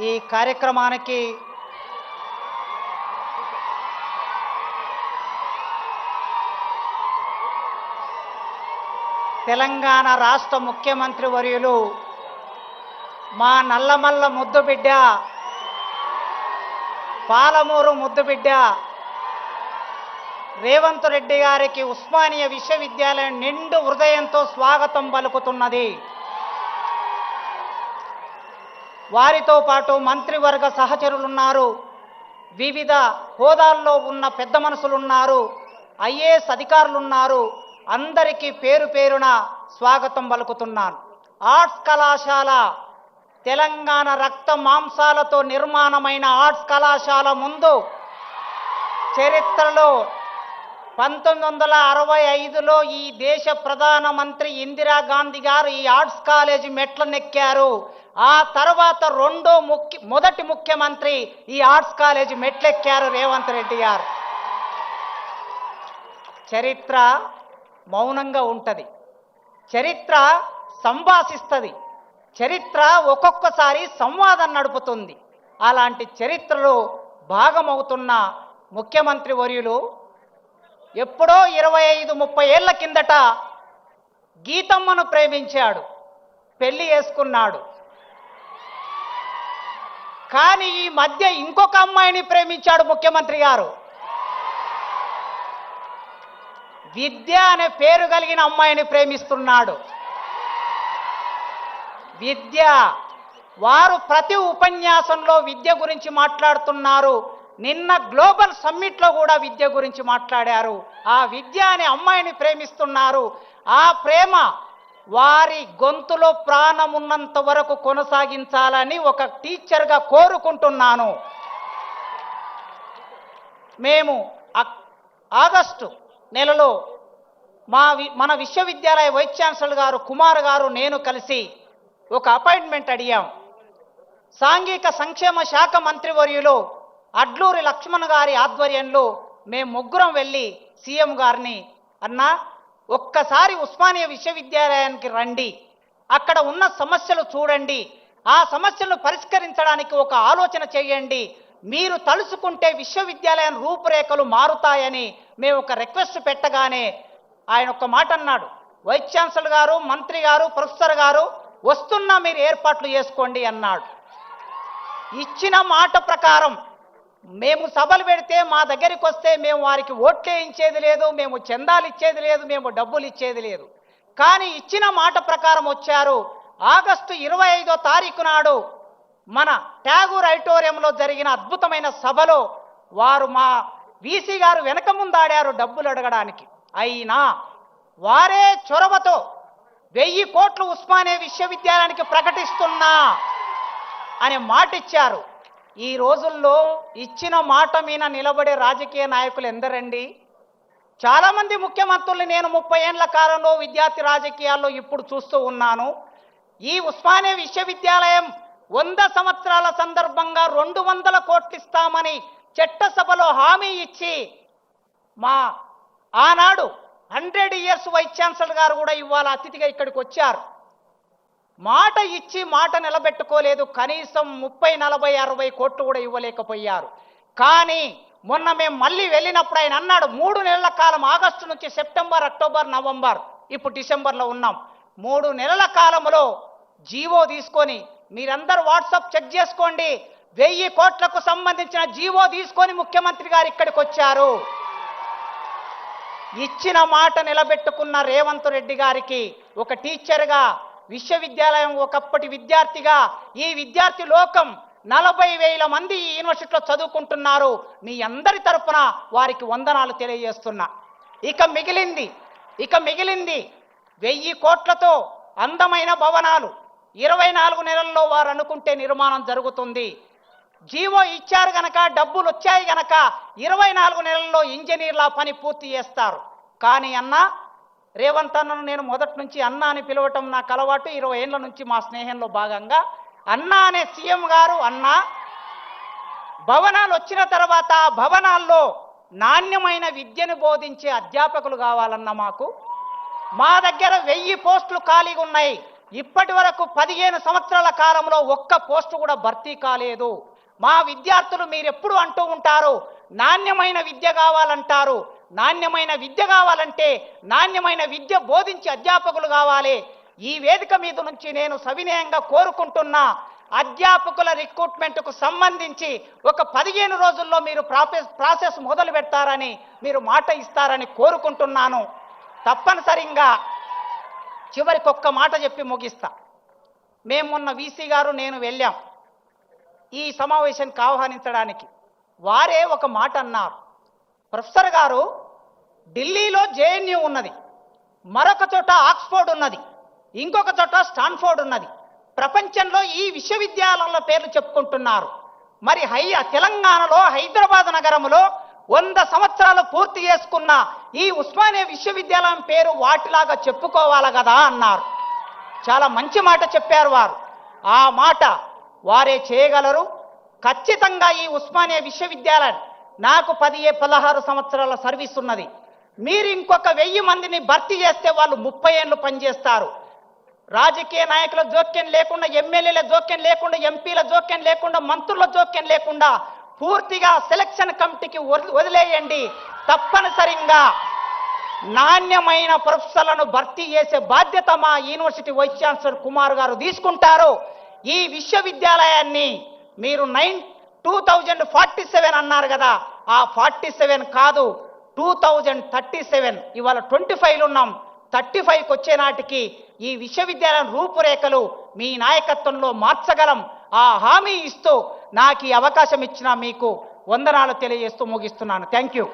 ఈ కార్యక్రమానికి తెలంగాణ రాష్ట్ర ముఖ్యమంత్రి వర్యులు మా నల్లమల్ల ముద్దుబిడ్డ, పాలమూరు ముద్దుబిడ్డ రేవంత్ రెడ్డి గారికి ఉస్మానియా విశ్వవిద్యాలయం నిండు హృదయంతో స్వాగతం పలుకుతున్నది. వారితో పాటు మంత్రివర్గ సహచరులున్నారు, వివిధ హోదాల్లో ఉన్న పెద్ద మనుషులున్నారు, ఐఏఎస్ అధికారులున్నారు. అందరికీ పేరు పేరున స్వాగతం పలుకుతున్నాను. ఆర్ట్స్ కళాశాల తెలంగాణ రక్త మాంసాలతో నిర్మాణమైన ఆర్ట్స్ కళాశాల ముందు చరిత్రలో 1965లో ఈ దేశ ప్రధానమంత్రి ఇందిరాగాంధీ గారు ఈ ఆర్ట్స్ కాలేజీ మెట్లనెక్కారు. ఆ తర్వాత మొదటి ముఖ్యమంత్రి ఈ ఆర్ట్స్ కాలేజీ మెట్లెక్కారు రేవంత్ రెడ్డి గారు. చరిత్ర మౌనంగా ఉంటుంది, చరిత్ర సంభాషిస్తుంది, చరిత్ర ఒక్కొక్కసారి సంవాదం నడుపుతుంది. అలాంటి చరిత్రలో భాగమవుతున్న ముఖ్యమంత్రి వర్యులు ఎప్పుడో 25-30 ఏళ్ల కిందట గీతమ్మను ప్రేమించాడు, పెళ్లి చేసుకున్నాడు. కానీ ఈ మధ్య ఇంకొక అమ్మాయిని ప్రేమించాడు ముఖ్యమంత్రి గారు. విద్య అనే పేరు కలిగిన అమ్మాయిని ప్రేమిస్తున్నాడు. విద్య, వారు ప్రతి ఉపన్యాసంలో విద్య గురించి మాట్లాడుతున్నారు. నిన్న గ్లోబల్ సమ్మిట్లో కూడా విద్య గురించి మాట్లాడారు. ఆ విద్య అనే అమ్మాయిని ప్రేమిస్తున్నారు. ఆ ప్రేమ వారి గొంతులో ప్రాణం ఉన్నంత వరకు కొనసాగించాలని ఒక టీచర్గా కోరుకుంటున్నాను. మేము ఆగస్టు నెలలో మన విశ్వవిద్యాలయ వైస్ ఛాన్సలర్ గారు కుమార్ గారు నేను కలిసి ఒక అపాయింట్మెంట్ అడిగాం. సాంఘిక సంక్షేమ శాఖ మంత్రివర్యులు అడ్లూరి లక్ష్మణ్ గారి ఆధ్వర్యంలో మేము ముగ్గురం వెళ్ళి సీఎం గారిని, అన్నా ఒక్కసారి ఉస్మానియా విశ్వవిద్యాలయానికి రండి, అక్కడ ఉన్న సమస్యలు చూడండి, ఆ సమస్యలను పరిష్కరించడానికి ఒక ఆలోచన చేయండి, మీరు తలుచుకుంటే విశ్వవిద్యాలయం రూపురేఖలు మారుతాయని మేము ఒక రిక్వెస్ట్ పెట్టగానే ఆయన ఒక్క మాట అన్నాడు, వైస్ ఛాన్సలర్ గారు, మంత్రి గారు, ప్రొఫెసర్ గారు వస్తున్నా, మీరు ఏర్పాట్లు చేసుకోండి అన్నాడు. ఇచ్చిన మాట ప్రకారం మేము సభలు పెడితే మా దగ్గరికి వస్తే మేము వారికి ఓట్లు వేయించేది లేదు, మేము చందాలు ఇచ్చేది లేదు, మేము డబ్బులు ఇచ్చేది లేదు. కానీ ఇచ్చిన మాట ప్రకారం వచ్చారు. ఆగస్టు 25వ తారీఖు నాడు మన ట్యాగూర్ ఆడిటోరియంలో జరిగిన అద్భుతమైన సభలో వారు మా వీసీ గారు వెనక ముందాడారు డబ్బులు అడగడానికి. అయినా వారే చొరవతో 1000 కోట్లు ఉస్మానియా విశ్వవిద్యాలయానికి ప్రకటిస్తున్నా అనే మాట ఇచ్చారు. ఈ రోజుల్లో ఇచ్చిన మాట మీద నిలబడే రాజకీయ నాయకులు ఎందరండి? చాలామంది ముఖ్యమంత్రులు నేను 30 ఏళ్ల కాలంలో విద్యార్థి రాజకీయాల్లో ఇప్పుడు చూస్తూ ఉన్నాను. ఈ ఉస్మానియా విశ్వవిద్యాలయం 100 సంవత్సరాల సందర్భంగా 200 కోట్లు ఇస్తామని చట్టసభలో హామీ ఇచ్చి మా ఆనాడు 100 ఇయర్స్ వైస్ ఛాన్సలర్ గారు కూడా ఇవాళ అతిథిగా ఇక్కడికి వచ్చారు. మాట ఇచ్చి మాట నిలబెట్టుకోలేదు. కనీసం 30, 40, 60 కోట్లు కూడా ఇవ్వలేకపోయారు. కానీ మొన్న మేము మళ్ళీ వెళ్ళినప్పుడు ఆయన అన్నాడు, 3 నెలల కాలం, ఆగస్టు నుంచి సెప్టెంబర్, అక్టోబర్, నవంబర్, ఇప్పుడు డిసెంబర్లో ఉన్నాం, 3 నెలల కాలంలో జీవో తీసుకొని, మీరందరూ వాట్సాప్ చెక్ చేసుకోండి, 1000 కోట్లకు సంబంధించిన జీవో తీసుకొని ముఖ్యమంత్రి గారు ఇక్కడికి వచ్చారు. ఇచ్చిన మాట నిలబెట్టుకున్న రేవంత్ రెడ్డి గారికి ఒక టీచర్గా, విశ్వవిద్యాలయం ఒకప్పటి విద్యార్థిగా, ఈ విద్యార్థి లోకం 40,000 మంది ఈ యూనివర్సిటీలో చదువుకుంటున్నారు. మీ అందరి తరపున వారికి వందనాలు తెలియజేస్తున్నా. ఇక మిగిలింది 1000 కోట్లతో అందమైన భవనాలు 24 నెలల్లో వారు అనుకుంటే నిర్మాణం జరుగుతుంది. జీవో ఇచ్చారు గనక, డబ్బులు వచ్చాయి గనక 24 నెలల్లో ఇంజనీర్ల పని పూర్తి చేస్తారు. కానీ అన్న రేవంత్ అన్నను నేను మొదటి నుంచి అన్న అని పిలవటం నాకు అలవాటు. 20 ఏళ్ల నుంచి మా స్నేహంలో భాగంగా అన్న అనే సీఎం గారు, అన్న భవనాలు వచ్చిన తర్వాత ఆ భవనాల్లో నాణ్యమైన విద్యను బోధించే అధ్యాపకులు కావాలన్న మాకు. మా దగ్గర 1000 పోస్టులు ఖాళీగా ఉన్నాయి. ఇప్పటి వరకు 15 సంవత్సరాల కాలంలో ఒక్క పోస్టు కూడా భర్తీ కాలేదు. మా విద్యార్థులు మీరెప్పుడు అంటూ ఉంటారు, నాణ్యమైన విద్య కావాలంటారు. నాణ్యమైన విద్య కావాలంటే నాణ్యమైన విద్య బోధించే అధ్యాపకులు కావాలి. ఈ వేదిక మీద నుంచి నేను సవినయంగా కోరుకుంటున్నా, అధ్యాపకుల రిక్రూట్మెంట్కు సంబంధించి ఒక 15 రోజుల్లో మీరు ప్రాసెస్ మొదలు పెడతారని, మీరు మాట ఇస్తారని కోరుకుంటున్నాను. తప్పనిసరిగా చివరికి ఒక్క మాట చెప్పి ముగిస్తా. మేము మొన్న వీసీ గారు నేను వెళ్ళాం ఈ సమావేశానికి ఆహ్వానించడానికి. వారే ఒక మాట అన్నారు, ప్రొఫెసర్ గారు ఢిల్లీలో జేఎన్యూ ఉన్నది, మరొక చోట ఆక్స్ఫోర్డ్ ఉన్నది, ఇంకొక చోట స్టాన్ఫోర్డ్ ఉన్నది. ప్రపంచంలో ఈ విశ్వవిద్యాలయాల పేర్లు చెప్పుకుంటున్నారు. మరి తెలంగాణలో హైదరాబాద్ నగరంలో 100 సంవత్సరాలు పూర్తి చేసుకున్న ఈ ఉస్మానియా విశ్వవిద్యాలయం పేరు వాటిలాగా చెప్పుకోవాలి కదా అన్నారు. చాలా మంచి మాట చెప్పారు వారు. ఆ మాట వారే చేయగలరు. ఖచ్చితంగా ఈ ఉస్మానియా విశ్వవిద్యాలయం నాకు 16 సంవత్సరాల సర్వీస్ ఉన్నది. మీరు ఇంకొక 1000 మందిని భర్తీ చేస్తే వాళ్ళు 30 ఏళ్ళు పనిచేస్తారు. రాజకీయ నాయకుల జోక్యం లేకుండా, ఎమ్మెల్యేల జోక్యం లేకుండా, ఎంపీల జోక్యం లేకుండా, మంత్రుల జోక్యం లేకుండా పూర్తిగా సెలక్షన్ కమిటీకి వదిలేయండి. తప్పనిసరిగా నాణ్యమైన ప్రొఫెసర్లను భర్తీ చేసే బాధ్యత మా యూనివర్సిటీ వైస్ ఛాన్సలర్ కుమార్ గారు తీసుకుంటారు. ఈ విశ్వవిద్యాలయాన్ని మీరు 2047 అన్నారు కదా, ఆ 47 కాదు 2037. ఇవాళ 25లో ఉన్నాం. 35కి వచ్చే నాటికి ఈ విశ్వవిద్యాలయం రూపురేఖలు మీ నాయకత్వంలో మార్చగలం. ఆ హామీ ఇస్తూ నాకు ఈ అవకాశం ఇచ్చిన మీకు వందనాలు తెలియజేస్తూ ముగిస్తున్నాను. Thank you.